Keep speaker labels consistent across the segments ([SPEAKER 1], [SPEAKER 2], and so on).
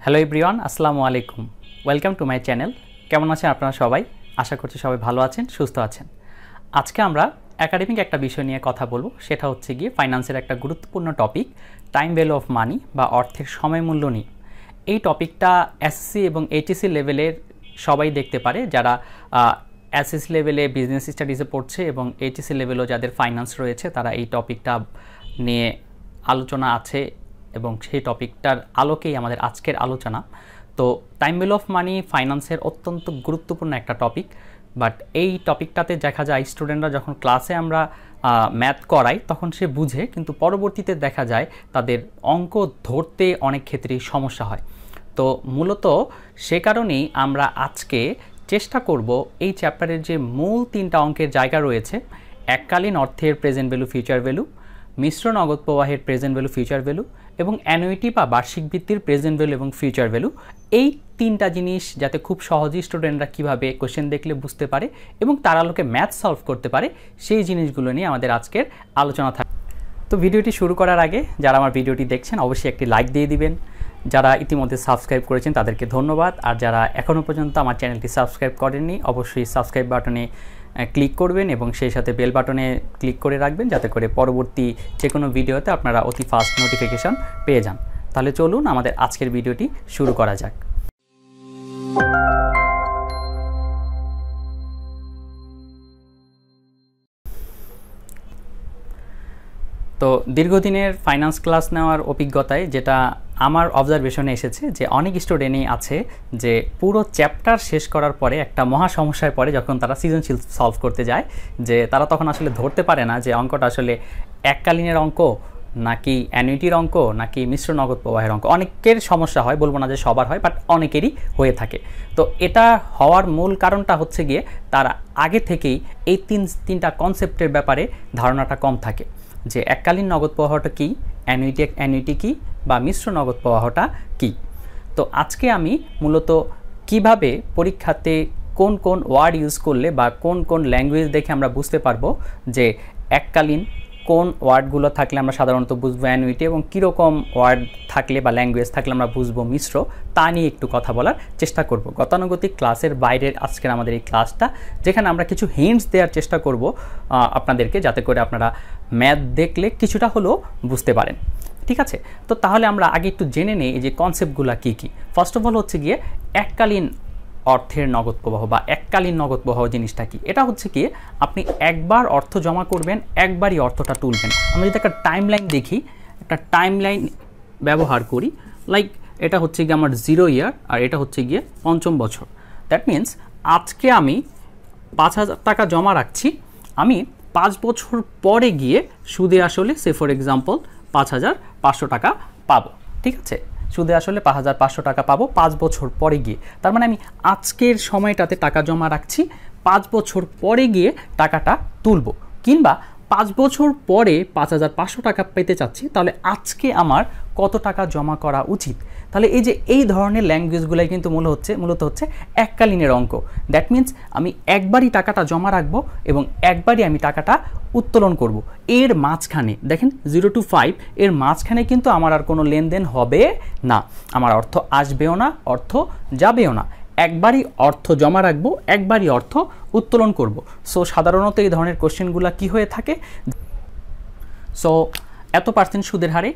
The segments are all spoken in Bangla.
[SPEAKER 1] হ্যালো এভরিওয়ান, আসসালামু আলাইকুম। Welcome to my channel. কেমন আছেন আপনারা সবাই? আশা করছি সবাই ভালো আছেন, সুস্থ আছেন। আজকে আমরা একাডেমিক একটা বিষয় নিয়ে কথা বলবো, সেটা হচ্ছে গিয়ে ফাইন্যান্সের একটা গুরুত্বপূর্ণ topic, time value of money বা অর্থের সময় মূল্য নিয়ে। এই টপিকটা এসএসসি এবং এইচএসসি লেভেলের সবাই দেখতে পারে, যারা এসএসসি লেভেলে বিজনেস স্টাডিজে পড়ছে এবং এইচএসসি লেভেলেও যাদের ফাইন্যান্স রয়েছে তারা এই টপিকটা নিয়ে আলোচনা আছে এবং সেই টপিকটার আলোকেই আমাদের আজকের আলোচনা। তো টাইম ভ্যালু অফ মানি ফাইন্যান্সের অত্যন্ত গুরুত্বপূর্ণ একটা টপিক, বাট এই টপিকটাতে দেখা যায় স্টুডেন্টরা যখন ক্লাসে আমরা ম্যাথ করাই তখন সে বুঝে, কিন্তু পরবর্তীতে দেখা যায় তাদের অঙ্ক ধরতে অনেক ক্ষেত্রেই সমস্যা হয়। তো মূলত সে কারণেই আমরা আজকে চেষ্টা করব এই চ্যাপ্টারের যে মূল তিনটা অঙ্কের জায়গা রয়েছে, এককালীন অর্থের প্রেজেন্ট ভ্যালু ফিউচার ভ্যালু, মিশ্র নগদ প্রবাহের প্রেজেন্ট ভ্যালু ফিউচার ভ্যালু এবং অ্যানুইটি বা বার্ষিক ভিত্তির প্রেজেন্ট ভ্যালু এবং ফিউচার ভ্যালু, এই তিনটা জিনিস যাতে খুব সহজেই স্টুডেন্টরা কীভাবে কোশ্চেন দেখলে বুঝতে পারে এবং তার আলোকে ম্যাথ সলভ করতে পারে, সেই জিনিসগুলো নিয়ে আমাদের আজকের আলোচনা থাকে। তো ভিডিওটি শুরু করার আগে যারা আমার ভিডিওটি দেখছেন অবশ্যই একটি লাইক দিয়ে দিবেন। যারা ইতিমধ্যে সাবস্ক্রাইব করেছেন তাদেরকে ধন্যবাদ, আর যারা এখনও পর্যন্ত আমার চ্যানেলটি সাবস্ক্রাইব করেননি অবশ্যই সাবস্ক্রাইব বাটনে ক্লিক করবেন এবং সেই সাথে বেল বাটনে ক্লিক করে রাখবেন, যাতে করে পরবর্তী যে কোনো ভিডিওতে আপনারা অতি ফাস্ট নোটিফিকেশন পেয়ে যান। তাহলে চলুন আমাদের আজকের ভিডিওটি শুরু করা যাক। তো দীর্ঘদিনের ফাইন্যান্স ক্লাস নেওয়ার অভিজ্ঞতায় যেটা আমার অবজারভেশনে এসেছে যে অনেক স্টুডেন্টই আছে যে পুরো চ্যাপ্টার শেষ করার পরে একটা মহা সমস্যায় পড়ে যখন তারা সৃজনশীল সলভ করতে যায়, যে তারা তখন আসলে ধরতে পারে না যে অঙ্কটা আসলে এককালীনের অঙ্ক নাকি অ্যানুইটির অঙ্ক নাকি মিশ্র নগদ প্রবাহের অঙ্ক। অনেকের সমস্যা হয়, বলবো না যে সবার হয়, বাট অনেকেরই হয়ে থাকে। তো এটা হওয়ার মূল কারণটা হচ্ছে গিয়ে তারা আগে থেকেই এই তিনটা কনসেপ্টের ব্যাপারে ধারণাটা কম থাকে, যে এককালীন নগদ প্রবাহটা কী, অ্যানুইটি কী বা মিশ্র নগদ প্রবাহটা কী। তো আজকে আমি মূলত কিভাবে পরীক্ষাতে কোন কোন ওয়ার্ড ইউজ করলে বা কোন কোন ল্যাঙ্গুয়েজ দেখে আমরা বুঝতে পারবো যে এককালীন কোন ওয়ার্ডগুলো থাকলে আমরা সাধারণত বুঝবো অ্যানুইটি, এবং কীরকম ওয়ার্ড থাকলে বা ল্যাঙ্গুয়েজ থাকলে আমরা বুঝবো মিশ্র, তা নিয়ে একটু কথা বলার চেষ্টা করব। গতানুগতিক ক্লাসের বাইরের আজকের আমাদের এই ক্লাসটা, যেখানে আমরা কিছু হিন্টস দেওয়ার চেষ্টা করব আপনাদেরকে, যাতে করে আপনারা ম্যাথ দেখলে কিছুটা হলেও বুঝতে পারেন। ঠিক আছে, তো তাহলে আমরা আগে একটু জেনে নেই এই যে কনসেপ্টগুলো কী কী। ফার্স্ট অফ অল হচ্ছে গিয়ে এককালীন অর্থের নগদ প্রবাহ বা এককালীন নগদ প্রবাহ জিনিসটা কি। এটা হচ্ছে কি, আপনি একবার অর্থ জমা করবেন, একবারই অর্থটা তুলবেন। আমরা যদি একটা টাইম লাইন দেখি, একটা টাইম লাইন ব্যবহার করি, লাইক এটা হচ্ছে গিয়ে আমার 0 ইয়ার আর এটা হচ্ছে গিয়ে 5ম বছর। দ্যাট মিন্স আজকে আমি 5,000 টাকা জমা রাখছি, আমি 5 বছর পরে গিয়ে সুদে আসলে ফর এক্সাম্পল 5,500 টাকা পাবো। ঠিক আছে, সুদে আসলে 5,500 টাকা পাবো 5 বছর পরে গিয়ে। তার মানে আমি আজকের সময়টাতে টাকা জমা রাখছি, 5 বছর পরে গিয়ে টাকাটা তুলব, কিংবা 5 বছর পরে 5,500 টাকা পেতে চাচ্ছি, তাহলে আজকে আমার কত টাকা জমা করা উচিত। তাহলে এই যে এই ধরনের ল্যাঙ্গুয়েজগুলাই কিন্তু মূলত হচ্ছে এককালীনের অঙ্ক। দ্যাট মিন্স আমি একবারই টাকাটা জমা রাখবো এবং একবারই আমি টাকাটা উত্তোলন করব। এর মাঝখানে দেখেন 0 to 5, এর মাঝখানে কিন্তু আমার আর কোনো লেনদেন হবে না, আমার অর্থ আসবেও না, অর্থ যাবেও না। একবারই অর্থ জমা রাখবো, একবারই অর্থ উত্তোলন করব। সো সাধারণত এই ধরনের কোশ্চেনগুলো কি হয়ে থাকে, সো এত % সুদের হারে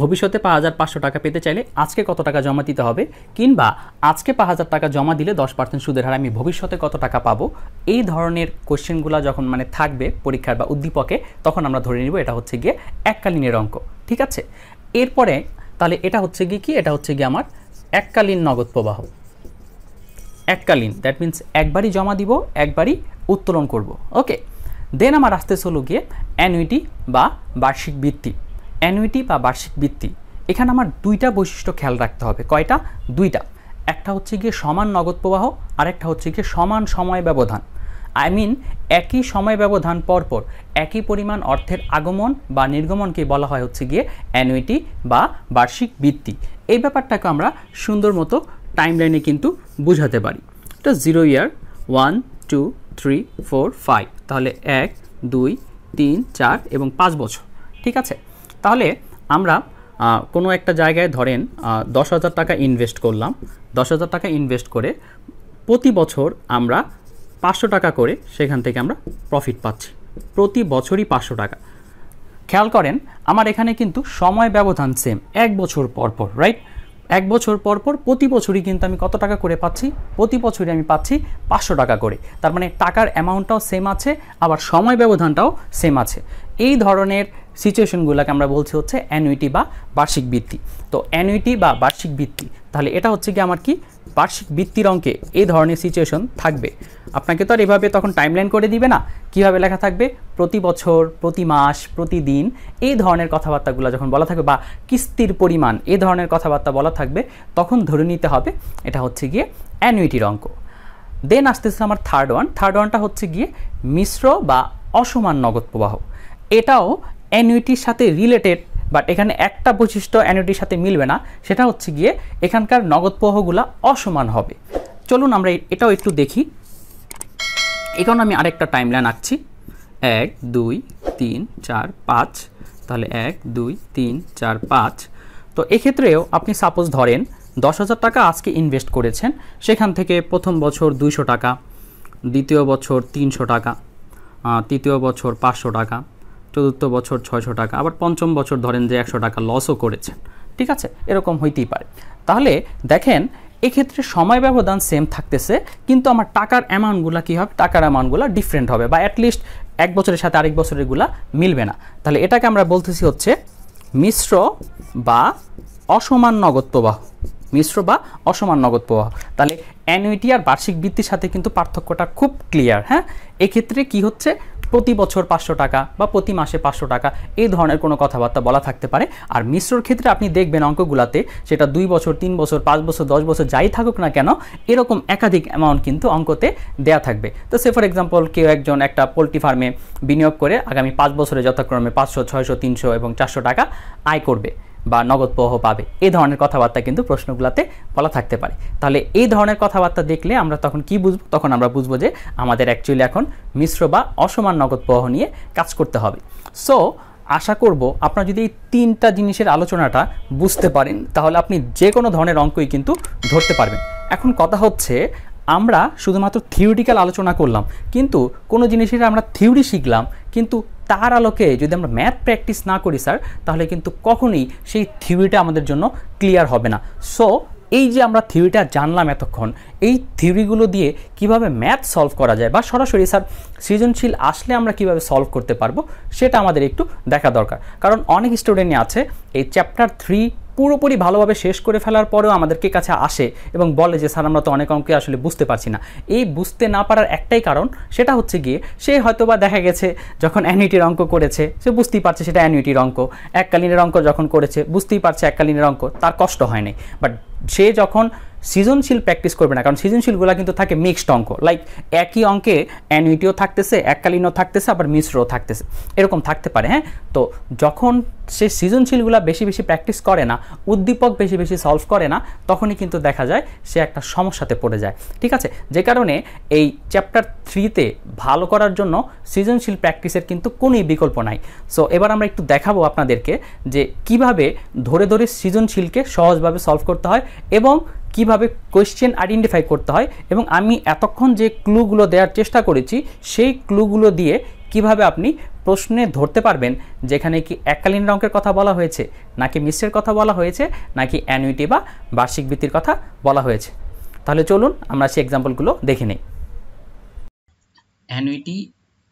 [SPEAKER 1] ভবিষ্যতে 5,500 টাকা পেতে চাইলে আজকে কত টাকা জমা দিতে হবে, কিংবা আজকে 5,000 টাকা জমা দিলে 10% সুদের হারে আমি ভবিষ্যতে কত টাকা পাবো। এই ধরনের কোশ্চেনগুলো যখন থাকবে পরীক্ষার বা উদ্দীপকে, তখন আমরা ধরে নিব এটা হচ্ছে গিয়ে এককালীনের অঙ্ক। ঠিক আছে, এরপরে তাহলে এটা হচ্ছে গিয়ে কি, এটা হচ্ছে গিয়ে আমার এককালীন নগদ প্রবাহ। এককালীন দ্যাট মিন্স একবারই জমা দিব, একবারই উত্তোলন করব। ওকে, দেন আমার আসতে চলো গিয়ে অ্যানুইটি বা বার্ষিক ভিত্তি। অ্যানুইটি বা বার্ষিক ভিত্তি, এখানে আমার দুইটা বৈশিষ্ট্য খেয়াল রাখতে হবে। কয়টা? দুইটা। একটা হচ্ছে গিয়ে সমান নগদ প্রবাহ, আর একটা হচ্ছে গিয়ে সমান সময় ব্যবধান। একই সময় ব্যবধান পরপর একই পরিমাণ অর্থের আগমন বা নির্গমনকে বলা হয় হচ্ছে গিয়ে অ্যানুইটি বা বার্ষিক ভিত্তি। এই ব্যাপারটাকে আমরা সুন্দর মতো টাইম লাইনে কিন্তু বুঝাতে পারি। এটা 0 ইয়ার 1 2 3 4 5, তাহলে 1 2 3 4 এবং 5 বছর। ঠিক আছে, তাহলে আমরা কোনো একটা জায়গায় ধরেন 10,000 টাকা ইনভেস্ট করলাম, 10,000 টাকা ইনভেস্ট করে প্রতি বছর আমরা 500 টাকা করে সেখান থেকে আমরা প্রফিট পাচ্ছি, প্রতি বছরই 500 টাকা। খেয়াল করেন আমার এখানে কিন্তু সময় ব্যবধান সেম, 1 বছর পর পর, রাইট? 1 বছর পর পর প্রতি বছরই কিন্তু আমি কত টাকা করে পাচ্ছি? প্রতি বছরই আমি পাচ্ছি 500 টাকা করে। তার মানে টাকার অ্যামাউন্টটাও সেম আছে, আবার সময় ব্যবধানটাও সেম আছে। এই ধরনের সিচুয়েশনগুলোকে আমরা বলছি হচ্ছে অ্যানুইটি বা বার্ষিক বৃত্তি। তো অ্যানুইটি বা বার্ষিক বৃত্তি, তাহলে এটা হচ্ছে কি আমার কি বার্ষিক বৃত্তির অঙ্কে এই ধরনের সিচুয়েশন থাকবে। আপনাকে তো আর এভাবে তখন টাইমলাইন করে দিবে না, কিভাবে লেখা থাকবে? প্রতি বছর, প্রতি মাস, প্রতিদিন, এই ধরনের কথাবার্তাগুলো যখন বলা থাকবে, বা কিস্তির পরিমাণ, এই ধরনের কথাবার্তা বলা থাকবে, তখন ধরে নিতে হবে এটা হচ্ছে গিয়ে অ্যানুইটির অঙ্ক। দেন আসতেছে আমার থার্ড ওয়ানটা হচ্ছে গিয়ে মিশ্র বা অসমান নগদ প্রবাহ। এটাও অ্যানুইটির সাথে রিলেটেড, বাট এখানে একটা বৈশিষ্ট্য অ্যানুইটির সাথে মিলবে না, সেটা হচ্ছে গিয়ে এখানকার নগদ প্রবাহগুলো অসমান হবে। চলুন আমরা এটাও একটু দেখি। এখন আমি আরেকটা টাইমলাইন আঁকছি, 1 2 3 4 5, তাহলে 1 2 3 4 5। তো এক্ষেত্রেও আপনি সাপোজ ধরেন 10,000 টাকা আজকে ইনভেস্ট করেছেন, সেখান থেকে প্রথম বছর 200 টাকা, দ্বিতীয় বছর 300 টাকা, তৃতীয় বছর 500 টাকা, চতুর্থ বছর 600 টাকা, আবার পঞ্চম বছর ধরেন যে 100 টাকা লসও করেছেন, ঠিক আছে? এরকম হইতেই পারে। তাহলে দেখেন এক্ষেত্রে সময় ব্যবধান সেম থাকতেছে, কিন্তু আমার টাকার অ্যামাউন্টগুলো কী হবে? টাকার অ্যামাউন্টগুলো ডিফারেন্ট হবে, বা অ্যাটলিস্ট এক বছরের সাথে আরেক বছরেরগুলো মিলবে না। তাহলে এটাকে আমরা বলতেছি হচ্ছে মিশ্র বা অসমান নগদ প্রবাহ, মিশ্র বা অসমান নগদ প্রবাহ। তাহলে অ্যানুইটি আর বার্ষিক বৃত্তির সাথে কিন্তু পার্থক্যটা খুব ক্লিয়ার। হ্যাঁ, এক্ষেত্রে কি হচ্ছে? প্রতি বছর 500 টাকা বা প্রতি মাসে 500 টাকা, এই ধরনের কোনো কথাবার্তা বলা থাকতে পারে। আর মিশ্রর ক্ষেত্রে আপনি দেখবেন অঙ্কগুলাতে সেটা 2 বছর, 3 বছর, 5 বছর, 10 বছর যাই থাকুক না কেন, এরকম একাধিক অ্যামাউন্ট কিন্তু অঙ্কতে দেয়া থাকবে। তো সে ফর এক্সাম্পল কেউ একজন একটা পোলট্রি ফার্মে বিনিয়োগ করে আগামী 5 বছরে যথাক্রমে 500, 600, 300 এবং 400 টাকা আয় করবে বা নগদ প্রবাহ পাবে, এই ধরনের কথাবার্তা কিন্তু প্রশ্নগুলোতে বলা থাকতে পারে। তাহলে এই ধরনের কথাবার্তা দেখলে আমরা তখন কি বুঝবো? তখন আমরা বুঝবো যে আমাদের অ্যাকচুয়ালি এখন মিশ্র বা অসমান নগদ প্রবাহ নিয়ে কাজ করতে হবে। সো আশা করব আপনারা যদি এই 3টা জিনিসের আলোচনাটা বুঝতে পারেন, তাহলে আপনি যে কোনো ধরনের অঙ্কই কিন্তু ধরতে পারবেন। এখন কথা হচ্ছে আমরা শুধুমাত্র থিওরিটিক্যাল আলোচনা করলাম, কিন্তু কোনো জিনিসের আমরা থিওরি শিখলাম, কিন্তু তার আলোকে যদি আমরা ম্যাথ প্র্যাকটিস না করি স্যার, তাহলে কিন্তু কখনোই সেই থিওরিটা আমাদের জন্য ক্লিয়ার হবে না। সো এই যে আমরা থিওরিটা জানলাম এতক্ষণ, এই থিওরিগুলো দিয়ে কিভাবে ম্যাথ সলভ করা যায়, বা সরাসরি স্যার সৃজনশীল আসলে আমরা কিভাবে সলভ করতে পারবো, সেটা আমাদের একটু দেখা দরকার। কারণ অনেক স্টুডেন্টই আছে এই চ্যাপ্টার 3 পুরোপুরি ভালোভাবে শেষ করে ফেলার পরেও আমাদেরকে কাছে আসে এবং বলে যে স্যার আমরা তো অনেক অঙ্কে আসলে বুঝতে পারছি না। এই বুঝতে না পারার একটাই কারণ, সেটা হচ্ছে গিয়ে সে হয়তোবা দেখা গেছে যখন অ্যানুইটির অঙ্ক করেছে সে বুঝতেই পারছে সেটা অ্যানুইটির অঙ্ক, এককালীনের অঙ্ক যখন করেছে বুঝতেই পারছে এককালীনের অঙ্ক, তার কষ্ট হয়নি। বাট সে যখন সৃজনশীল প্র্যাকটিস করবে না, কারণ সৃজনশীলগুলো কিন্তু থাকে মিক্সড অঙ্ক, লাইক একই অঙ্কে অ্যানুইটিও থাকতেছে, এককালীনও থাকতেছে, আবার মিশ্রও থাকতেছে, এরকম থাকতে পারে। হ্যাঁ, তো যখন সে সৃজনশীলগুলো বেশি বেশি প্র্যাকটিস করে না, উদ্দীপক বেশি বেশি সলভ করে না, তখনই কিন্তু দেখা যায় সে একটা সমস্যাতে পড়ে যায়। ঠিক আছে, যে কারণে এই চ্যাপ্টার 3-তে ভালো করার জন্য সৃজনশীল প্র্যাকটিসের কিন্তু কোনোই বিকল্প নাই। সো এবার আমরা একটু দেখাবো আপনাদেরকে যে কিভাবে ধরে ধরে সৃজনশীলকে সহজভাবে সলভ করতে হয় এবং কিভাবে কোয়েশ্চেন আইডেন্টিফাই করতে হয়, এবং আমি এতক্ষণ যে ক্লুগুলো দেওয়ার চেষ্টা করেছি সেই ক্লুগুলো দিয়ে কিভাবে আপনি প্রশ্নে ধরতে পারবেন যেখানে কি এককালীন অঙ্কের কথা বলা হয়েছে, নাকি মিশ্রের কথা বলা হয়েছে, নাকি অ্যানুইটি বা বার্ষিক বৃত্তির কথা বলা হয়েছে। তাহলে চলুন আমরা সেই এক্সাম্পলগুলো দেখে নিই। অ্যানুইটি,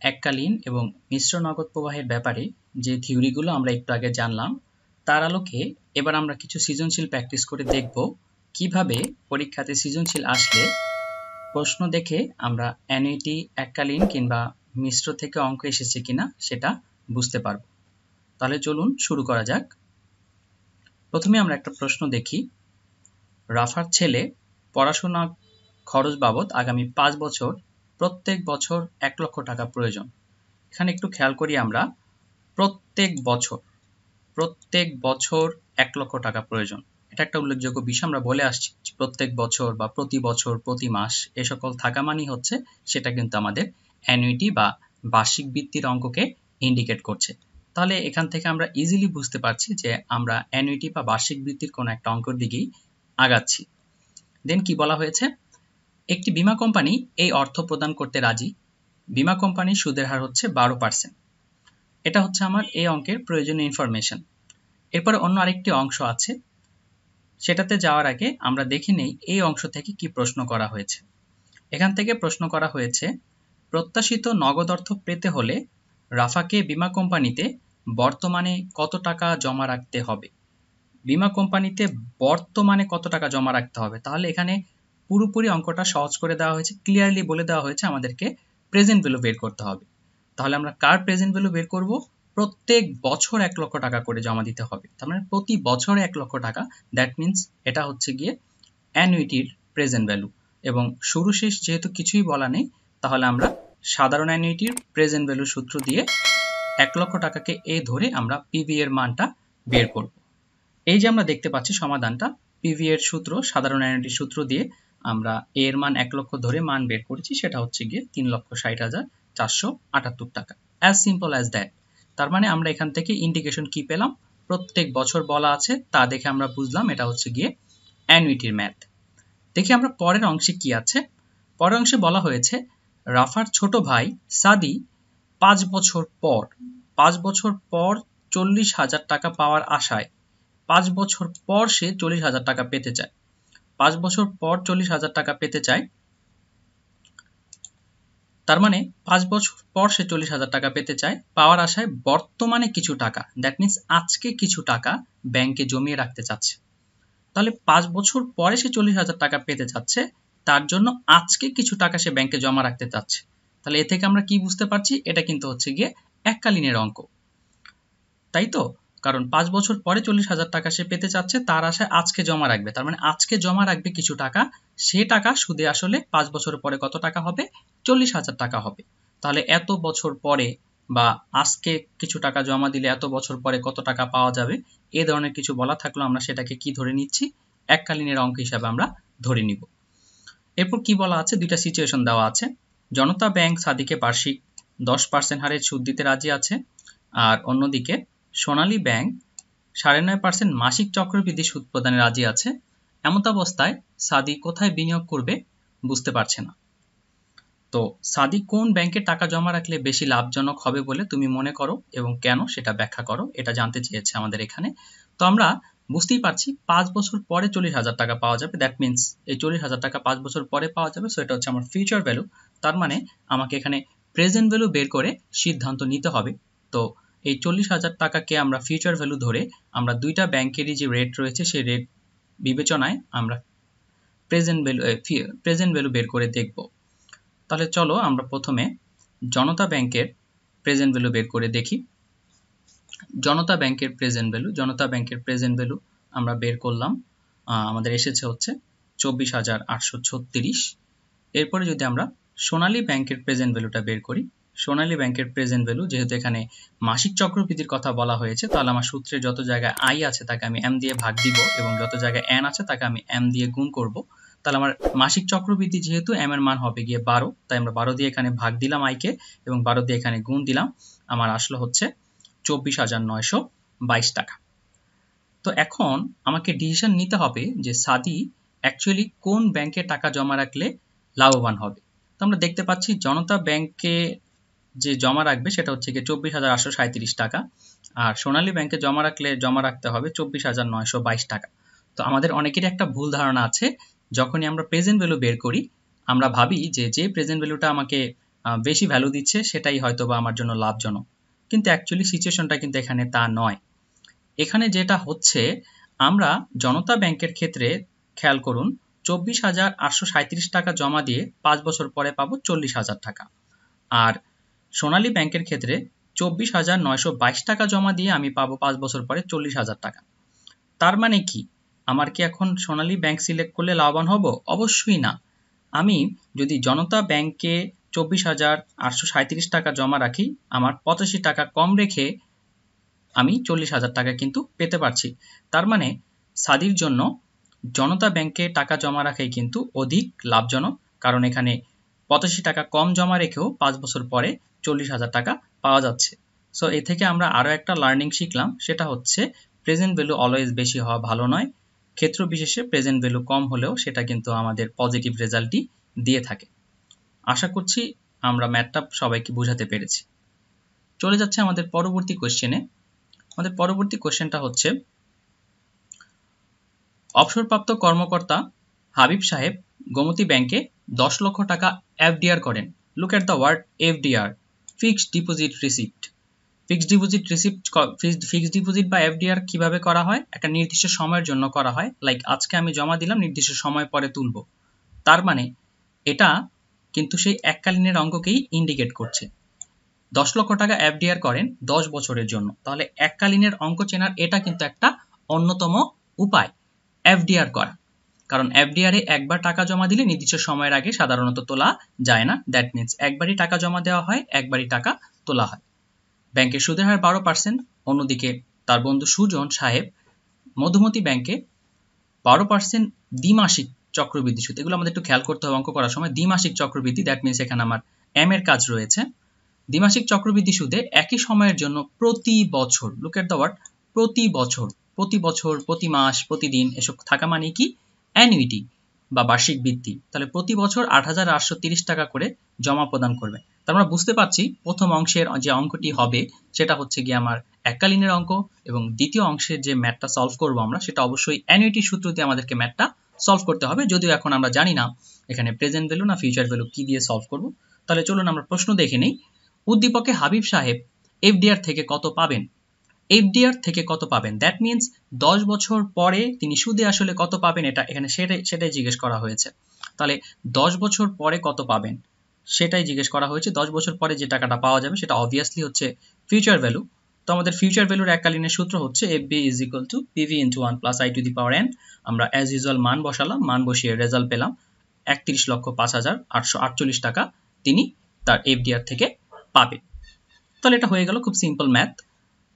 [SPEAKER 1] এককালীন এবং মিশ্র নগদ প্রবাহের ব্যাপারে যে থিওরিগুলো আমরা একটু আগে জানলাম, তার আলোকে এবার আমরা কিছু সৃজনশীল প্র্যাকটিস করে দেখব কিভাবে পরীক্ষাতে সৃজনশীল আসলে প্রশ্ন দেখে আমরা অ্যানুইটি, এককালীন কিংবা মিশ্র থেকে অঙ্ক এসেছে কিনা সেটা বুঝতে পারব। তাহলে চলুন শুরু করা যাক। প্রথমে আমরা একটা প্রশ্ন দেখি। রাফার ছেলে পড়াশোনা খরচ বাবদ আগামী 5 বছর প্রত্যেক বছর 1 লক্ষ টাকা প্রয়োজন। এখানে একটু খেয়াল করি আমরা, প্রত্যেক বছর 1 লক্ষ টাকা প্রয়োজন, এটা একটা উল্লেখযোগ্য বিষয়। আমরা বলে আসছি প্রত্যেক বছর বা প্রতি বছর, প্রতি মাস এ সকল থাকা মানেই হচ্ছে সেটা কিন্তু আমাদের অ্যানুইটি বা বার্ষিক বৃত্তির অঙ্ককে ইন্ডিকেট করছে। তাহলে এখান থেকে আমরা ইজিলি বুঝতে পারছি যে আমরা অ্যানুইটি বা বার্ষিক বৃত্তির কোনো একটা অঙ্কের দিকেই আগাচ্ছি। দেন কি বলা হয়েছে, একটি বীমা কোম্পানি এই অর্থ প্রদান করতে রাজি। বীমা কোম্পানির সুদের হার হচ্ছে 12%। এটা হচ্ছে আমার এই অঙ্কের প্রয়োজনীয় ইনফরমেশন। এরপরে অন্য আরেকটি অংশ আছে, সেটাতে যাওয়ার আগে আমরা দেখে নেই এই অংশ থেকে কি প্রশ্ন করা হয়েছে। এখান থেকে প্রশ্ন করা হয়েছে, প্রত্যাশিত নগদ অর্থ পেতে হলে রাফাকে বীমা কোম্পানিতে বর্তমানে কত টাকা জমা রাখতে হবে। বীমা কোম্পানিতে বর্তমানে কত টাকা জমা রাখতে হবে। তাহলে এখানে পুরোপুরি অঙ্কটা সহজ করে দেওয়া হয়েছে, ক্লিয়ারলি বলে দেওয়া হয়েছে আমাদেরকে প্রেজেন্ট ভ্যালু বের করতে হবে। তাহলে আমরা কার প্রেজেন্ট ভ্যালু বের করব? প্রত্যেক বছর 1 লক্ষ টাকা করে জমা দিতে হবে। তার মানে প্রতি বছরে 1 লক্ষ টাকা, দ্যাট মিনস এটা হচ্ছে গিয়ে অ্যানুইটির প্রেজেন্ট ভ্যালু। এবং শুরু শেষ যেহেতু কিছুই বলা নেই, তাহলে আমরা সাধারণ অ্যানুইটির প্রেজেন্ট ভ্যালু সূত্র দিয়ে 1 লক্ষ টাকাকে এ ধরে আমরা পিভি এর মানটা বের করব। এই যে আমরা দেখতে পাচ্ছি সমাধানটা, পিভি এর সূত্র, সাধারণ অ্যানুইটির সূত্র দিয়ে আমরা এ এর মান 1 লক্ষ ধরে মান বের করেছি, সেটা হচ্ছে গিয়ে 3,60,478 টাকা। As simple as that. তার মানে আমরা এখান থেকে ইন্ডিকেশন কি পেলাম? প্রত্যেক বছর বলা আছে, তা দেখে আমরা বুঝলাম এটা হচ্ছে গিয়ে অ্যানুইটির ম্যাথ। দেখি আমরা পরের অংশে কি আছে। পরের অংশে বলা হয়েছে, রাফার ছোট ভাই সাদি 5 বছর পর 40,000 টাকা পাওয়ার আশায় 5 বছর পর সে 40,000 টাকা পেতে চায়। 5 বছর পর 40,000 টাকা পেতে চায়, তার মানে 5 বছর পর সে 40,000 টাকা পেতে চায় পাওয়ার আশায় বর্তমানে কিছু টাকা, দ্যাট মিনস আজকে কিছু টাকা ব্যাংকে জমিয়ে রাখতে চাচ্ছে। তাহলে 5 বছর পরে সে 40,000 টাকা পেতে চাচ্ছে, তার জন্য আজকে কিছু টাকা সে ব্যাংকে জমা রাখতে চাচ্ছে। তাহলে এ থেকে আমরা কি বুঝতে পারছি? এটা কিন্তু হচ্ছে গিয়ে এককালীনের অঙ্ক, তাই তো? কারণ 5 বছর পরে 40,000 টাকা সে পেতে চাচ্ছে, তার আশায় আজকে জমা রাখবে। তার মানে আজকে জমা রাখবে কিছু টাকা, সে টাকা সুদে আসলে 5 বছর পরে কত টাকা হবে? 40,000 টাকা হবে। তাহলে এত বছর পরে বা আজকে কিছু টাকা জমা দিলে এত বছর পরে কত টাকা পাওয়া যাবে, এই ধরনের কিছু বলা থাকলো আমরা সেটাকে কি ধরে নিচ্ছি? এককালীনের অঙ্ক হিসাবে আমরা ধরে নিব। এরপর কি বলা আছে? দুইটা সিচুয়েশন দেওয়া আছে। জনতা ব্যাংক সাদিকে বার্ষিক 10% হারে সুদ দিতে রাজি আছে, আর অন্যদিকে সোনালী ব্যাংক 9.5% মাসিক চক্রবৃদ্ধি সুদ প্রদানে রাজি আছে। এমত অবস্থায় সাদি কোথায় বিনিয়োগ করবে বুঝতে পারছে না। তো সাদি কোন ব্যাংকে টাকা জমা রাখলে বেশি লাভজনক হবে বলে তুমি মনে করো এবং কেন সেটা ব্যাখ্যা করো, এটা জানতে চেয়েছে আমাদের এখানে। তো আমরা বুঝতেই পারছি 5 বছর পরে 40,000 টাকা পাওয়া যাবে, দ্যাট মিনস এই 40,000 টাকা 5 বছর পরে পাওয়া যাবে। সো এটা হচ্ছে আমার ফিউচার ভ্যালু। তার মানে আমাকে এখানে প্রেজেন্ট ভ্যালু বের করে সিদ্ধান্ত নিতে হবে। তো এই 40,000 টাকাকে আমরা ফিউচার ভ্যালু ধরে আমরা দুইটা ব্যাংকেরই যে রেট রয়েছে সেই রেট বিবেচনায় আমরা প্রেজেন্ট ভ্যালু বের করে দেখব। তাহলে চলো আমরা প্রথমে জনতা ব্যাংকের প্রেজেন্ট ভ্যালু বের করে দেখি। জনতা ব্যাংকের প্রেজেন্ট ভ্যালু আমরা বের করলাম, আমাদের এসেছে হচ্ছে 24,836। এরপরে যদি আমরা সোনালী ব্যাংকের প্রেজেন্ট ভ্যালুটা বের করি, সোনালী ব্যাংকের প্রেজেন্ট ভ্যালু, যেহেতু এখানে মাসিক চক্রবৃদ্ধির কথা বলা হয়েছে, তাহলে আমার সূত্রে যত জায়গায় আই আছে তাকে আমি এম দিয়ে ভাগ দিব এবং যত জায়গায় এন আছে তাকে আমি এম দিয়ে গুণ করব। তাহলে আমার মাসিক চক্রবৃদ্ধি যেহেতু এম এর মান হবে গিয়ে 12, তাই আমরা 12 দিয়ে এখানে ভাগ দিলাম আইকে এবং 12 দিয়ে এখানে গুণ দিলাম, আমার আসলো হচ্ছে 24,922 টাকা। তো এখন আমাকে ডিসিশন নিতে হবে যে সাদি অ্যাকচুয়ালি কোন ব্যাংকে টাকা জমা রাখলে লাভবান হবে। তো আমরা দেখতে পাচ্ছি জনতা ব্যাংকে যে জমা রাখবে সেটা হচ্ছে গিয়ে 24,837 টাকা, আর সোনালী ব্যাংকে জমা রাখতে হবে 24,922 টাকা। তো আমাদের অনেকেরই একটা ভুল ধারণা আছে, যখনই আমরা প্রেজেন্ট ভ্যালু বের করি আমরা ভাবি যে প্রেজেন্ট ভ্যালুটা আমাকে বেশি ভ্যালু দিচ্ছে সেটাই হয়তো বা আমার জন্য লাভজনক, কিন্তু অ্যাকচুয়ালি সিচুয়েশনটা কিন্তু এখানে তা নয়। এখানে যেটা হচ্ছে, আমরা জনতা ব্যাংকের ক্ষেত্রে খেয়াল করুন 24,837 টাকা জমা দিয়ে 5 বছর পরে পাবো 40,000 টাকা, আর সোনালী ব্যাংকের ক্ষেত্রে 24,922 টাকা জমা দিয়ে আমি পাবো 5 বছর পরে 40,000 টাকা। তার মানে কি আমার কি এখন সোনালী ব্যাংক সিলেক্ট করলে লাভবান হব? অবশ্যই না। আমি যদি জনতা ব্যাংকে 24,837 টাকা জমা রাখি, আমার 85 টাকা কম রেখে আমি 40,000 টাকা কিন্তু পেতে পারছি। তার মানে সাদির জন্য জনতা ব্যাংকে টাকা জমা রাখাই কিন্তু অধিক লাভজনক, কারণ এখানে 85 টাকা কম জমা রেখেও 5 বছর পরে 40,000 টাকা পাওয়া যাচ্ছে। সো এ থেকে আমরা আরও একটা লার্নিং শিখলাম, সেটা হচ্ছে প্রেজেন্ট ভ্যালু অলওয়েজ বেশি হওয়া ভালো নয়। ক্ষেত্র বিশেষে প্রেজেন্ট ভ্যালু কম হলেও সেটা কিন্তু আমাদের পজিটিভ রেজাল্টই দিয়ে থাকে। আশা করছি আমরা ম্যাথটা সবাইকে বোঝাতে পেরেছি। চলে যাচ্ছে আমাদের পরবর্তী কোশ্চেনে। আমাদের পরবর্তী কোশ্চেনটা হচ্ছে, অবসরপ্রাপ্ত কর্মকর্তা হাবিব সাহেব গোমতী ব্যাংকে 10 লক্ষ টাকা এফডিআর করেন। Look at the word FDR, fixed deposit receipt. Fixed deposit বা এফডিআর কিভাবে করা হয়? একটা নির্দিষ্ট সময়ের জন্য করা হয়। লাইক আজকে আমি জমা দিলাম, নির্দিষ্ট সময় পরে তুলব। তার মানে এটা কিন্তু সেই এককালীনের অঙ্ককেই ইন্ডিকেট করছে। 10 লক্ষ টাকা এফডিআর করেন 10 বছরের জন্য, তাহলে এককালীনের অঙ্ক চেনার এটা কিন্তু একটা অন্যতম উপায় এফডিআর করা। কারণ এফডিআর এ একবার টাকা জমা দিলে নির্দিষ্ট সময়ের আগে সাধারণত তোলা যায় না। দ্যাট মিনস একবারই টাকা জমা দেওয়া হয়, একবারই টাকা তোলা হয়। ব্যাংকের সুদের হার 12%। অন্যদিকে তার বন্ধু সুজন সাহেব মধুমতি ব্যাংকে 12% দ্বিমাসিক চক্রবৃদ্ধি সুদ। এগুলো আমাদের একটু খেয়াল করতে হবে অঙ্ক করার সময়। দ্বিমাসিক চক্রবৃদ্ধি, দ্যাট মিনস এখানে আমার এম এর কাজ রয়েছে। দ্বিমাসিক চক্রবৃদ্ধি সুদে একই সময়ের জন্য প্রতি বছর, লুক এট দ্য ওয়ার্ড প্রতি বছর, প্রতি বছর, প্রতি মাস, প্রতিদিন এসব থাকা মানে কি? অ্যানুইটি বা বার্ষিক বৃত্তি। তাহলে প্রতি বছর 8,830 টাকা করে জমা প্রদান করবে। তার আমরা বুঝতে পারছি প্রথম অংশের যে অঙ্কটি হবে সেটা হচ্ছে গিয়ে আমার এককালীনের অঙ্ক, এবং দ্বিতীয় অংশের যে ম্যাথটা সলভ করবো আমরা সেটা অবশ্যই অ্যানুইটি সূত্র দিয়ে আমাদেরকে ম্যাথটা সলভ করতে হবে। যদিও এখন আমরা জানি না এখানে প্রেজেন্ট ভ্যালু না ফিউচার ভ্যালু কি দিয়ে সলভ করব। তাহলে চলুন আমরা প্রশ্ন দেখে নেই। উদ্দীপকে হাবিব সাহেব এফডিআর থেকে কত পাবেন? এফডিআর থেকে কত পাবেন, দ্যাট মিনস 10 বছর পরে তিনি সুদে আসলে কত পাবেন, এটা এখানে সেটাই জিজ্ঞেস করা হয়েছে। তাহলে 10 বছর পরে কত পাবেন সেটাই জিজ্ঞেস করা হয়েছে। 10 বছর পরে যে টাকাটা পাওয়া যাবে সেটা অবভিয়াসলি হচ্ছে ফিউচার ভ্যালু। তো আমাদের ফিউচার ভ্যালুর এককালীনের সূত্র হচ্ছে FV is equal to PV into 1 plus I to the power N. আমরা অ্যাজ ইউজুয়াল মান বসালাম, মান বসিয়ে রেজাল্ট পেলাম 31,05,848 টাকা তিনি তার এফডিআর থেকে পাবে। তাহলে এটা হয়ে গেল খুব সিম্পল ম্যাথ।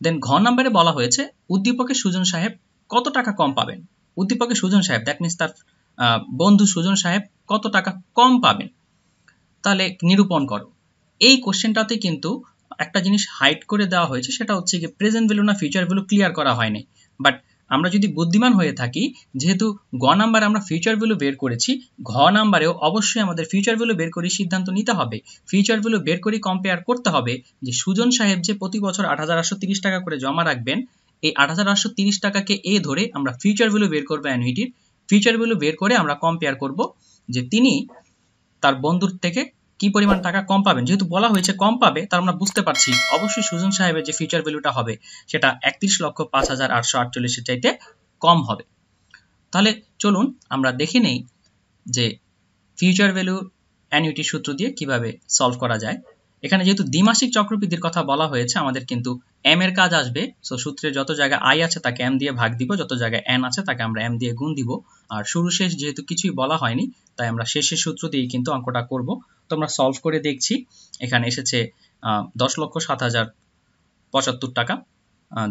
[SPEAKER 1] দেন ঘ নাম্বারে বলা হয়েছে উদ্দীপকে সুজন সাহেব কত টাকা কম পাবেন। উদ্দীপকে সুজন সাহেব, দ্যাট মিনস তার বন্ধু সুজন সাহেব কত টাকা কম পাবেন, তাহলে নিরূপণ করো। এই কোশ্চেনটাতে কিন্তু একটা জিনিস হাইড করে দেওয়া হয়েছে, সেটা হচ্ছে কি প্রেজেন্ট ভ্যালু না ফিউচার ভ্যালু ক্লিয়ার করা হয়নি। বাট আমরা যদি বুদ্ধিমান হয়ে থাকি, যেহেতু গ নাম্বারে আমরা ফিউচার ভ্যালু বের করেছি, ঘ নাম্বারেও অবশ্যই আমাদের ফিউচার ভ্যালু বের করে সিদ্ধান্ত নিতে হবে। ফিউচার ভ্যালু বের করে কম্পেয়ার করতে হবে যে সুজন সাহেব যে প্রতি বছর 8,830 টাকা করে জমা রাখবেন, এই 8,830 টাকাকে এ ধরে আমরা ফিউচার ভ্যালু বের করবো অ্যানুইটির। ফিউচার ভ্যালু বের করে আমরা কম্পেয়ার করব যে তিনি তার বন্ধুর থেকে কি পরিমাণ টাকা কম পাবেন। যেহেতু বলা হয়েছে কম পাবে, তার আমরা বুঝতে পারছি অবশ্যই সুজন সাহেবের যে ফিউচার ভ্যালুটা হবে সেটা 31,05,848 চাইতে কম হবে। তাহলে চলুন আমরা দেখে নেই যে ফিউচার ভ্যালু অ্যানুইটি সূত্র দিয়ে কিভাবে সলভ করা যায়। এখানে যেহেতু দ্বিমাসিক চক্রবৃদ্ধির কথা বলা হয়েছে, আমাদের কিন্তু এম এর কাজ আসবে। সো সূত্রের যত জায়গায় আই আছে তাকে এম দিয়ে ভাগ দিব, যত জায়গায় এন আছে তাকে আমরা এম দিয়ে গুণ দিব। আর শুরু শেষ যেহেতু কিছুই বলা হয়নি, তাই আমরা শেষের সূত্র দিয়েই কিন্তু অঙ্কটা করব। তো আমরা সলভ করে দেখছি। এখানে এসেছে 10,07,075 টাকা।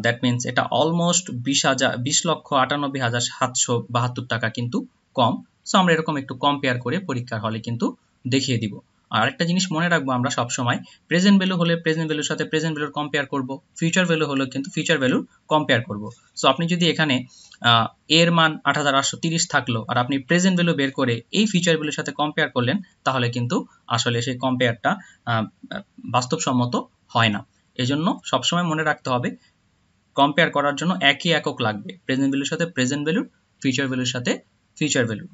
[SPEAKER 1] দ্যাট মিনস এটা অলমোস্ট 20,98,772 টাকা কিন্তু কম। সো আমরা এরকম একটু কম্পেয়ার করে পরীক্ষার হলে কিন্তু দেখিয়ে দিব। আর একটা জিনিস মনে রাখবো আমরা সবসময়, প্রেজেন্ট ভ্যালু হলে প্রেজেন্ট ভ্যালুর সাথে প্রেজেন্ট ভ্যালুর কম্পেয়ার করব, ফিউচার ভ্যালু হলে কিন্তু ফিউচার ভ্যালুর কম্পেয়ার করব। সো আপনি যদি এখানে এর মান 8,830 থাকলো আর আপনি প্রেজেন্ট ভ্যালু বের করে এই ফিউচার ভ্যালুর সাথে কম্পেয়ার করলেন, তাহলে কিন্তু আসলে সেই কম্পেয়ারটা বাস্তবসম্মত হয় না। এজন্য সবসময় মনে রাখতে হবে কম্পেয়ার করার জন্য একই একক লাগবে, প্রেজেন্ট ভ্যালুর সাথে প্রেজেন্ট ভ্যালু, ফিউচার ভ্যালুর সাথে ফিউচার ভ্যালু।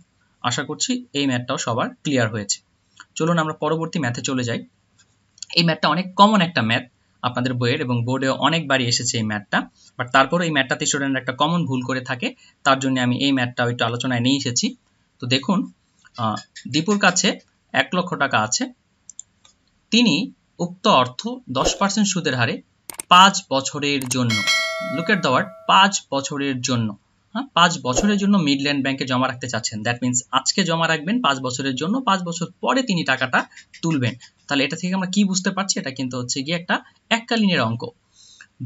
[SPEAKER 1] আশা করছি এই ম্যাথটাও সবার ক্লিয়ার হয়েছে। চলুন আমরা পরবর্তী ম্যাথে চলে যাই। এই ম্যাথটা অনেক কমন একটা ম্যাথ আপনাদের বইয়ের এবং বোর্ডেও অনেকবারই এসেছে এই ম্যাথটা। বাট তারপরে এই ম্যাথটাতে স্টুডেন্টরা একটা কমন ভুল করে থাকে, তার জন্য আমি এই ম্যাথটা একটু আলোচনায় নিয়ে এসেছি। তো দেখুন, দীপুর কাছে 1 লক্ষ টাকা আছে। তিনি উক্ত অর্থ 10% সুদের হারে 5 বছরের জন্য, লুক এট দ্য ওয়ার্ড 5 বছরের জন্য, 5 বছরের জন্য মিডল্যান্ড ব্যাংকে জমা রাখতে চাচ্ছেন। দ্যাট মিনস আজকে জমা রাখবেন 5 বছরের জন্য, 5 বছর পরে তিনি টাকাটা তুলবেন। তাহলে এটা থেকে আমরা কি বুঝতে পারছি, এটা কিন্তু হচ্ছে গিয়ে একটা এককালীনের অঙ্ক।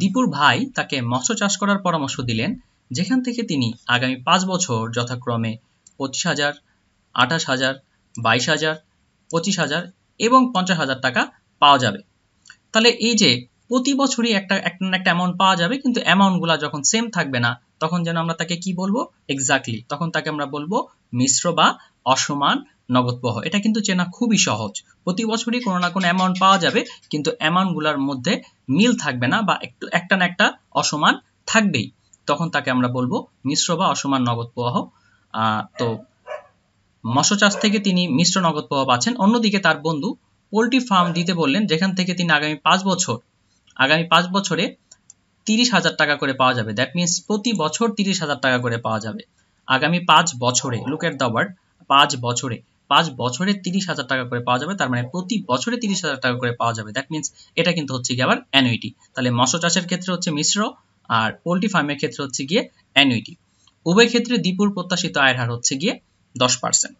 [SPEAKER 1] দীপুর ভাই তাকে মৎস্য চাষ করার পরামর্শ দিলেন, যেখান থেকে তিনি আগামী 5 বছর যথাক্রমে 25,000, 28,000, 22,000, 25,000 এবং 50,000 টাকা পাওয়া যাবে। তাহলে এই যে প্রতি বছরই একটা অ্যামাউন্ট পাওয়া যাবে, কিন্তু অ্যামাউন্টগুলো যখন সেম থাকবে না তখন যেন আমরা তাকে কি বলবো, এক্স্যাক্টলি তখন তাকে আমরা বলবো মিশ্র বা অসমান নগদ প্রবাহ। এটা কিন্তু চেনা খুবই সহজ। প্রতি বছরই কোনো না কোনো অ্যামাউন্ট পাওয়া যাবে, কিন্তু অ্যামাউন্টগুলোর মধ্যে মিল থাকবে না বা একটু একটা না একটা অসমান থাকবেই, তখন তাকে আমরা বলবো মিশ্র বা অসমান নগদ প্রবাহ। তো মৎস্য চাষ থেকে তিনি মিশ্র নগদ প্রবাহ পাচ্ছেন। অন্যদিকে তার বন্ধু পোল্ট্রি ফার্ম দিতে বললেন, যেখান থেকে তিনি আগামী 5 বছরে 30,000 টাকা করে পাওয়া যাবে। দ্যাট মিনস প্রতি বছর 30,000 টাকা করে পাওয়া যাবে আগামী 5 বছরে। লুক এট দ্য ওয়ার্ড, 5 বছরে 30,000 টাকা করে পাওয়া যাবে। তার মানে প্রতি বছরে 30,000 টাকা করে পাওয়া যাবে। দ্যাট মিনস এটা কিন্তু হচ্ছে গিয়ে আবার অ্যানুইটি। তাহলে মৎস্য চাষের ক্ষেত্রে হচ্ছে মিশ্র, আর পোল্ট্রি ফার্মের ক্ষেত্রে হচ্ছে গিয়ে অ্যানুইটি। উভয় ক্ষেত্রে দীপুর প্রত্যাশিত আয়ের হার হচ্ছে গিয়ে 10%।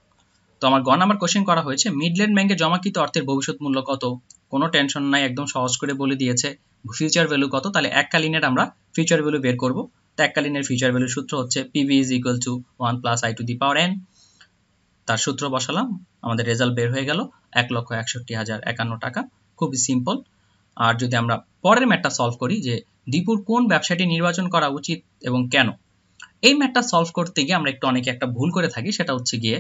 [SPEAKER 1] তো আমার গ নাম্বার কোশ্চেন করা হয়েছে, মিডল্যান্ড ব্যাংকে জমাকৃত অর্থের ভবিষ্যৎ মূল্য কত? কোনো টেনশন নাই, একদম সহজ করে বলে দিয়েছে। ফিউচার ভ্যালু কত? তাহলে এককালীনের আমরা ফিউচার ভ্যালু বের করব। তো এককালীনের ফিউচার ভ্যালু সূত্র হচ্ছে PV is equal two 1 + i two the power n। তার সূত্র বসালাম, আমাদের রেজাল্ট বের হয়ে গেল 1,61,051 টাকা। খুবই সিম্পল। আর যদি আমরা পরের ম্যাথটা সলভ করি, যে দীপুর কোন ব্যবসাটি নির্বাচন করা উচিত এবং কেন, এই ম্যাথটা সলভ করতে গিয়ে আমরা অনেকে একটা ভুল করে থাকি, সেটা হচ্ছে গিয়ে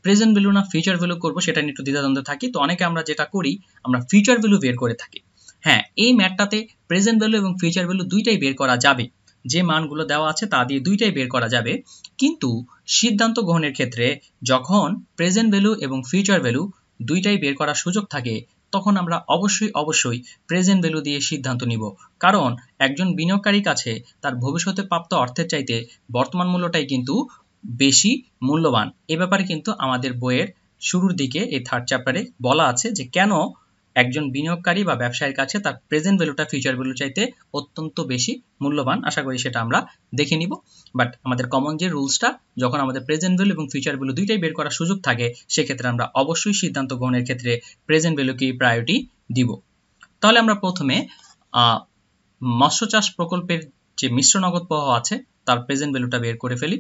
[SPEAKER 1] প্রেজেন্ট ভ্যালু না ফিউচার ভ্যালু করবো, সেটা নিয়ে একটু দ্বিধাদ্বন্দ্বে থাকি। তো অনেকে আমরা যেটা করি, আমরা ফিউচার ভ্যালু বের করে থাকি। হ্যাঁ, এই ম্যাথটাতে প্রেজেন্ট ভ্যালু এবং ফিউচার ভ্যালু দুইটাই বের করা যাবে, যে মানগুলো দেওয়া আছে তা দিয়ে দুইটাই বের করা যাবে। কিন্তু সিদ্ধান্ত গ্রহণের ক্ষেত্রে যখন প্রেজেন্ট ভ্যালু এবং ফিউচার ভ্যালু দুইটাই বের করার সুযোগ থাকে, তখন আমরা অবশ্যই প্রেজেন্ট ভ্যালু দিয়ে সিদ্ধান্ত নিব। কারণ একজন বিনিয়োগকারীর কাছে তার ভবিষ্যতে প্রাপ্ত অর্থের চাইতে বর্তমান মূল্যটাই কিন্তু বেশি মূল্যবান। এ ব্যাপারে কিন্তু আমাদের বইয়ের শুরুর দিকে এই 3rd চ্যাপ্টারে বলা আছে যে কেন একজন বিনিয়োগকারী বা ব্যবসায়ীর কাছে তার প্রেজেন্ট ভ্যালুটা ফিউচার ভ্যালু চাইতে অত্যন্ত বেশি মূল্যবান। আশা করি সেটা আমরা দেখে নিব। বাট আমাদের কমন যে রুলসটা, যখন আমাদের প্রেজেন্ট ভ্যালু এবং ফিউচার ভ্যালু দুইটাই বের করার সুযোগ থাকে, সেক্ষেত্রে আমরা অবশ্যই সিদ্ধান্ত গ্রহণের ক্ষেত্রে প্রেজেন্ট ভ্যালুকেই প্রায়োরিটি দিব। তাহলে আমরা প্রথমে মৎস্য চাষ প্রকল্পের যে মিশ্র নগদ প্রবাহ আছে তার প্রেজেন্ট ভ্যালুটা বের করে ফেলি।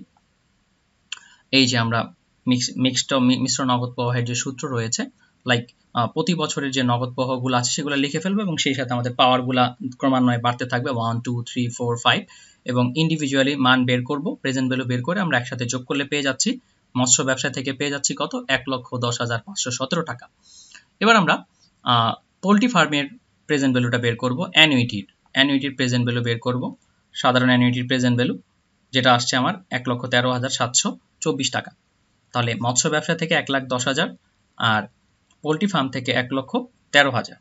[SPEAKER 1] এই যে আমরা মিশ্র নগদ প্রবাহের যে সূত্র রয়েছে, লাইক প্রতি বছরের যে নগদ প্রবাহগুলো আছে সেগুলো লিখে ফেলবো, এবং সেই সাথে আমাদের পাওয়ারগুলা ক্রমান্বয়ে বাড়তে থাকবে 1 2 3 4 5, এবং ইন্ডিভিজুয়ালি মান বের করব, প্রেজেন্ট ভ্যালু বের করে আমরা একসাথে যোগ করলে পেয়ে যাচ্ছি মৎস্য ব্যবসা থেকে পেয়ে যাচ্ছি কত, 1,10,517 টাকা। এবার আমরা পোল্ট্রি ফার্মের প্রেজেন্ট ভ্যালুটা বের করব, অ্যানুইটির প্রেজেন্ট ভ্যালু বের করব। সাধারণ অ্যানুইটির প্রেজেন্ট ভ্যালু যেটা আসছে আমার 1,13,724 টাকা। তাহলে মৎস্য ব্যবসা থেকে 1,10,000 আর পোল্ট্রি ফার্ম থেকে 1,13,000।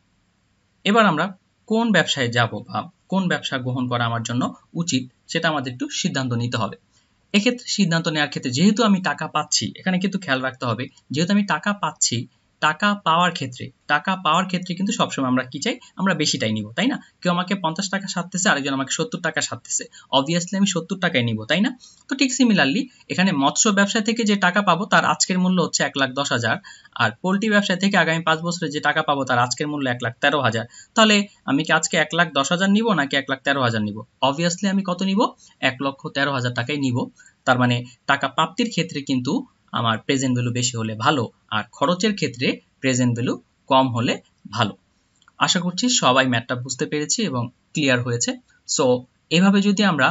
[SPEAKER 1] এবার আমরা কোন ব্যবসায় যাব বা কোন ব্যবসা গ্রহণ করা আমার জন্য উচিত, সেটা আমাদের একটু সিদ্ধান্ত নিতে হবে। এক্ষেত্রে সিদ্ধান্ত নেওয়ার ক্ষেত্রে যেহেতু আমি টাকা পাচ্ছি, এখানে কিন্তু খেয়াল রাখতে হবে, যেহেতু আমি টাকা পাচ্ছি, টাকা পাওয়ার ক্ষেত্রে কিন্তু সবসময় আমরা কি চাই, আমরা বেশিটাই নিব, তাই না? কেউ আমাকে 50 টাকা সাধতেছে, আরেকজন আমাকে 70 টাকা সাধতেছে, অবভিয়াসলি আমি 70 টাকাই নিব, তাই না? তো ঠিক সিমিলারলি এখানে মৎস্য ব্যবসা থেকে যে টাকা পাবো তার আজকের মূল্য হচ্ছে 1,10,000, আর পোল্ট্রি ব্যবসা থেকে আগামী 5 বছরে যে টাকা পাবো তার আজকের মূল্য 1,13,000। তাহলে আমি কি আজকে 1,10,000 নিব নাকি 1,13,000 নিব? অবভিয়াসলি আমি কত নিব? 1,13,000 টাকাই নিব। তার মানে টাকা প্রাপ্তির ক্ষেত্রে কিন্তু আমার প্রেজেন্ট ভ্যালু বেশি হলে ভালো, আর খরচের ক্ষেত্রে প্রেজেন্ট ভ্যালু কম হলে ভালো। আশা করছি সবাই ম্যাথটা বুঝতে পেরেছি এবং ক্লিয়ার হয়েছে। সো এভাবে যদি আমরা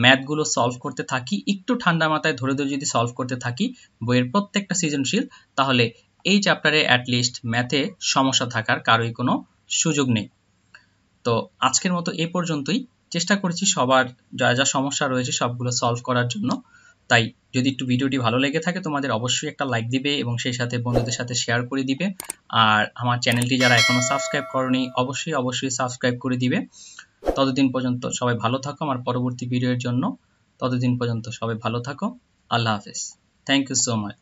[SPEAKER 1] ম্যাথগুলো সলভ করতে থাকি, একটু ঠান্ডা মাথায় ধরে যদি সলভ করতে থাকি বইয়ের প্রত্যেকটা সৃজনশীল, তাহলে এই চ্যাপ্টারে অ্যাটলিস্ট ম্যাথে সমস্যা থাকার কারোই কোনো সুযোগ নেই। তো আজকের মতো এই পর্যন্তই। চেষ্টা করেছি সবার যা যা সমস্যা রয়েছে সবগুলো সলভ করার জন্য। তাই যদি একটু ভিডিওটি ভালো লেগে থাকে তোমাদের অবশ্যই একটা লাইক দিবে এবং সেই সাথে বন্ধুদের সাথে শেয়ার করে দিবে। আর আমার চ্যানেলটি যারা এখনো সাবস্ক্রাইব করনি অবশ্যই সাবস্ক্রাইব করে দিবে। ততদিন পর্যন্ত সবাই ভালো থাকো আমার পরবর্তী ভিডিওর জন্য। ততদিন পর্যন্ত সবাই ভালো থাকো। আল্লাহ হাফেজ। Thank you so much.